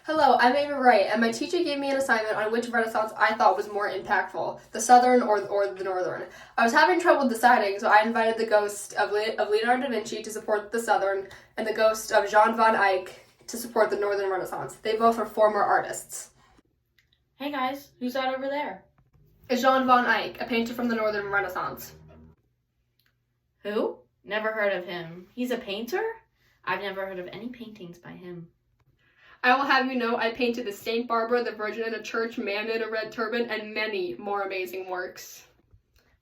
Hello, I'm Ava Wright, and my teacher gave me an assignment on which Renaissance I thought was more impactful, the Southern or the Northern. I was having trouble deciding, so I invited the ghost of Leonardo da Vinci to support the Southern, and the ghost of Jan van Eyck to support the Northern Renaissance. They both are former artists. Hey guys, who's that over there? Is Jan van Eyck, a painter from the Northern Renaissance. Who? Never heard of him. He's a painter? I've never heard of any paintings by him. I will have you know I painted the Saint Barbara, the Virgin in a Church, Man in a Red Turban, and many more amazing works.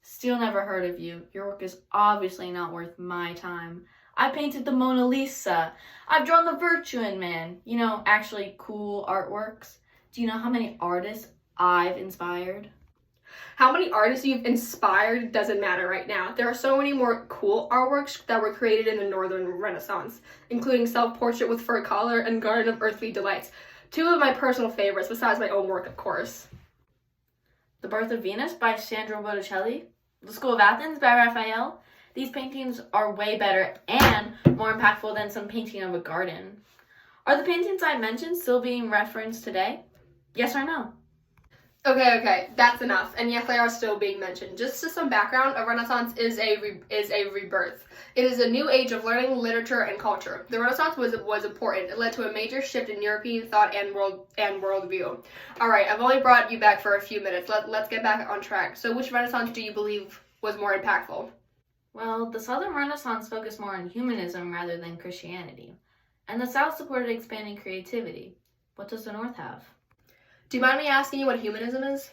Still never heard of you. Your work is obviously not worth my time. I painted the Mona Lisa. I've drawn the Virtuin Man. Actually cool artworks. Do you know how many artists I've inspired? How many artists you've inspired doesn't matter right now. There are so many more cool artworks that were created in the Northern Renaissance, including Self-Portrait with Fur Collar and Garden of Earthly Delights, two of my personal favorites besides my own work, of course. The Birth of Venus by Sandro Botticelli, The School of Athens by Raphael. These paintings are way better and more impactful than some painting of a garden. Are the paintings I mentioned still being referenced today? Yes or no? Okay, that's enough. And yes, they are still being mentioned. Just as some background, a Renaissance is a rebirth. It is a new age of learning, literature, and culture. The Renaissance was important. It led to a major shift in European thought and worldview. All right, I've only brought you back for a few minutes. Let's get back on track. So, which Renaissance do you believe was more impactful? Well, the Southern Renaissance focused more on humanism rather than Christianity, and the South supported expanding creativity. What does the North have? Do you mind me asking you what humanism is?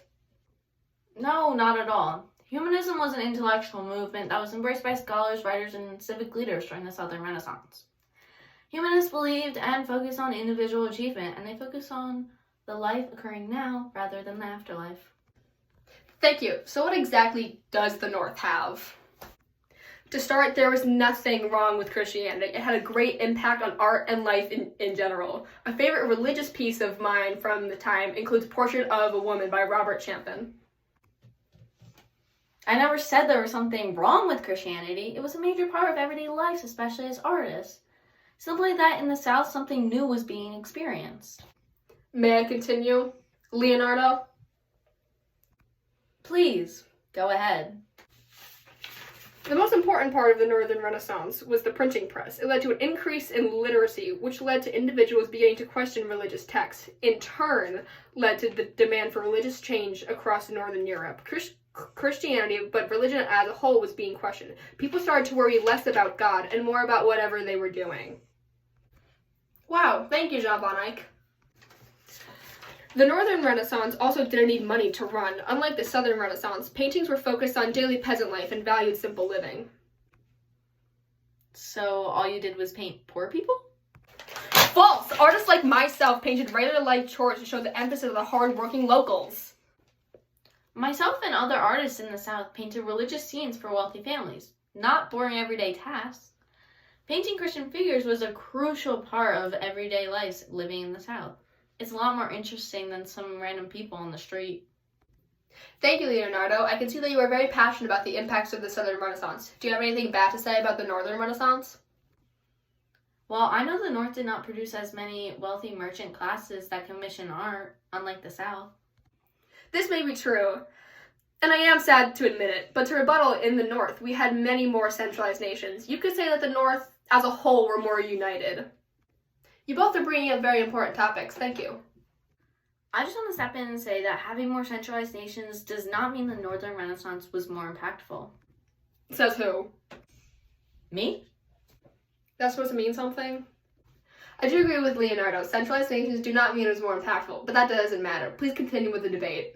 No, not at all. Humanism was an intellectual movement that was embraced by scholars, writers, and civic leaders during the Southern Renaissance. Humanists believed and focused on individual achievement, and they focused on the life occurring now rather than the afterlife. Thank you. So what exactly does the North have? To start, there was nothing wrong with Christianity. It had a great impact on art and life in general. A favorite religious piece of mine from the time includes Portrait of a Woman by Robert Champin. I never said there was something wrong with Christianity. It was a major part of everyday life, especially as artists. Simply that in the South, something new was being experienced. May I continue? Leonardo? Please, go ahead. The most important part of the Northern Renaissance was the printing press. It led to an increase in literacy, which led to individuals beginning to question religious texts. In turn, led to the demand for religious change across Northern Europe. Christianity, but religion as a whole, was being questioned. People started to worry less about God and more about whatever they were doing. Wow, thank you, Jan van Eyck. The Northern Renaissance also didn't need money to run. Unlike the Southern Renaissance, paintings were focused on daily peasant life and valued simple living. So all you did was paint poor people? False! Artists like myself painted regular life chores to show the emphasis of the hard-working locals. Myself and other artists in the South painted religious scenes for wealthy families, not boring everyday tasks. Painting Christian figures was a crucial part of everyday life living in the South. It's a lot more interesting than some random people on the street. Thank you, Leonardo. I can see that you are very passionate about the impacts of the Southern Renaissance. Do you have anything bad to say about the Northern Renaissance? Well, I know the North did not produce as many wealthy merchant classes that commission art, unlike the South. This may be true, and I am sad to admit it, but to rebuttal, in the North, we had many more centralized nations. You could say that the North, as a whole, were more united. You both are bringing up very important topics. Thank you. I just want to step in and say that having more centralized nations does not mean the Northern Renaissance was more impactful. Says who? Me? That's supposed to mean something? I do agree with Leonardo. Centralized nations do not mean it was more impactful, but that doesn't matter. Please continue with the debate.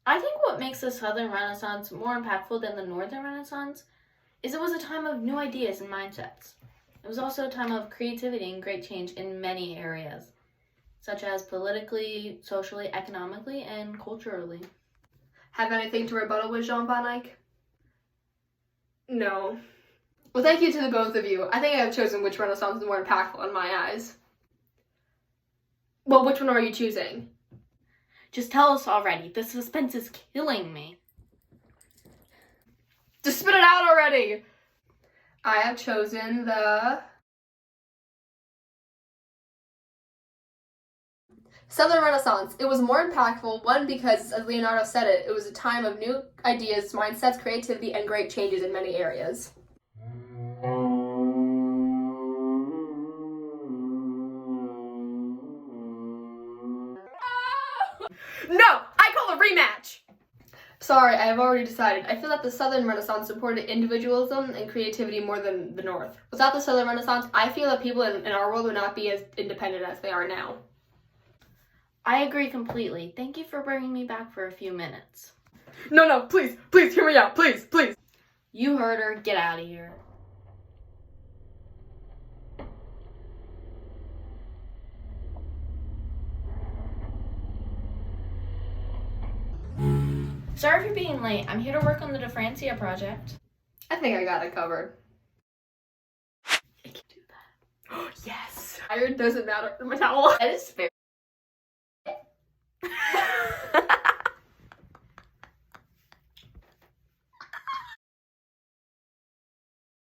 I think what makes the Southern Renaissance more impactful than the Northern Renaissance is it was a time of new ideas and mindsets. It was also a time of creativity and great change in many areas, such as politically, socially, economically, and culturally. Have anything to rebuttal with Jan van Eyck? No. Well, thank you to the both of you. I think I have chosen which Renaissance is more impactful in my eyes. Well, which one are you choosing? Just tell us already. The suspense is killing me. Just spit it out already! I have chosen the Southern Renaissance. It was more impactful, one, because, as Leonardo said it was a time of new ideas, mindsets, creativity, and great changes in many areas. No! I call a rematch! Sorry, I have already decided. I feel that the Southern Renaissance supported individualism and creativity more than the North. Without the Southern Renaissance, I feel that people in our world would not be as independent as they are now. I agree completely. Thank you for bringing me back for a few minutes. No, please, hear me out, please. You heard her. Get out of here. Sorry for being late. I'm here to work on the DeFrancia project. I think I got it covered. I can do that. Yes! Iron doesn't matter. My towel. That is fair.